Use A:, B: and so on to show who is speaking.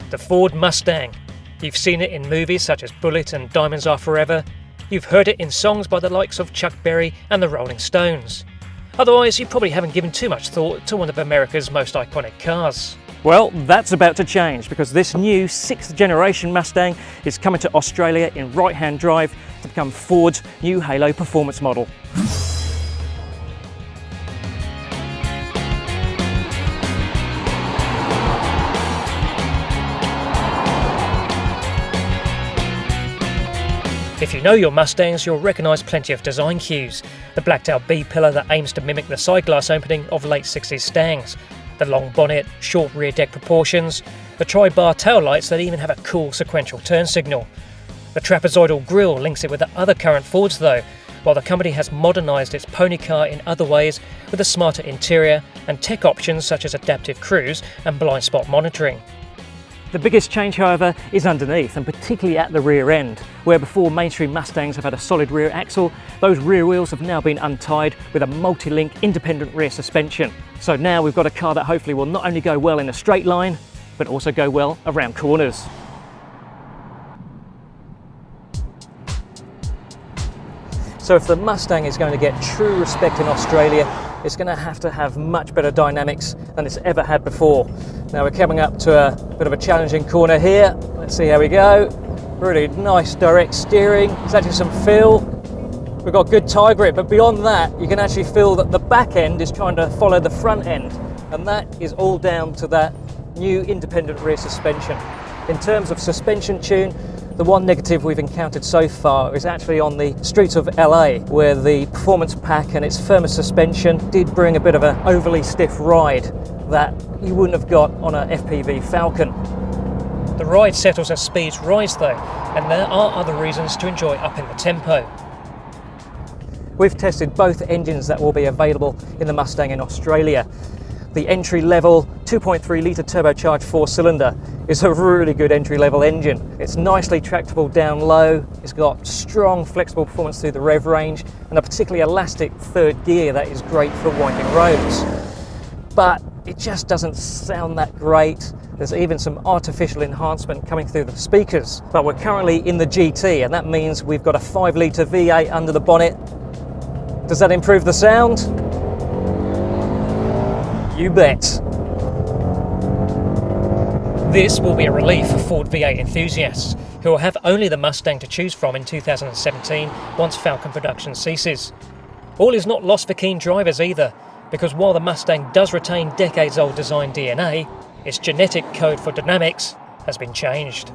A: The Ford Mustang. You've seen it in movies such as Bullet and Diamonds Are Forever. You've heard it in songs by the likes of Chuck Berry and the Rolling Stones. Otherwise, you probably haven't given too much thought to one of America's most iconic cars.
B: Well, that's about to change because this new 6th generation Mustang is coming to Australia in right-hand drive to become Ford's new Halo performance model.
A: If you know your Mustangs, you'll recognise plenty of design cues. The blacked-out B-pillar that aims to mimic the side glass opening of late 60s Stangs, the long bonnet, short rear deck proportions, the tri-bar taillights that even have a cool sequential turn signal. The trapezoidal grille links it with the other current Fords though, while the company has modernised its pony car in other ways with a smarter interior and tech options such as adaptive cruise and blind spot monitoring.
B: The biggest change, however, is underneath, and particularly at the rear end, where before mainstream Mustangs have had a solid rear axle, those rear wheels have now been untied with a multi-link independent rear suspension. So now we've got a car that hopefully will not only go well in a straight line, but also go well around corners. So if the Mustang is going to get true respect in Australia, it's going to have much better dynamics than it's ever had before. Now we're coming up to a bit of a challenging corner here. Let's see how we go. Really nice direct steering. There's actually some feel. We've got good tie grip, but beyond that, you can actually feel that the back end is trying to follow the front end. And that is all down to that new independent rear suspension. In terms of suspension tune, the one negative we've encountered so far is actually on the streets of LA, where the performance pack and its firmer suspension did bring a bit of an overly stiff ride that you wouldn't have got on a FPV Falcon.
A: The ride settles as speeds rise though, and there are other reasons to enjoy upping the tempo.
B: We've tested both engines that will be available in the Mustang in Australia. The entry-level 2.3 litre turbocharged 4-cylinder is a really good entry-level engine. It's nicely tractable down low, it's got strong flexible performance through the rev range, and a particularly elastic third gear that is great for winding roads. But it just doesn't sound that great. There's even some artificial enhancement coming through the speakers. But we're currently in the GT, and that means we've got a 5-litre V8 under the bonnet. Does that improve the sound? You bet.
A: This will be a relief for Ford V8 enthusiasts, who will have only the Mustang to choose from in 2017 once Falcon production ceases. All is not lost for keen drivers either, because while the Mustang does retain decades-old design DNA, its genetic code for dynamics has been changed.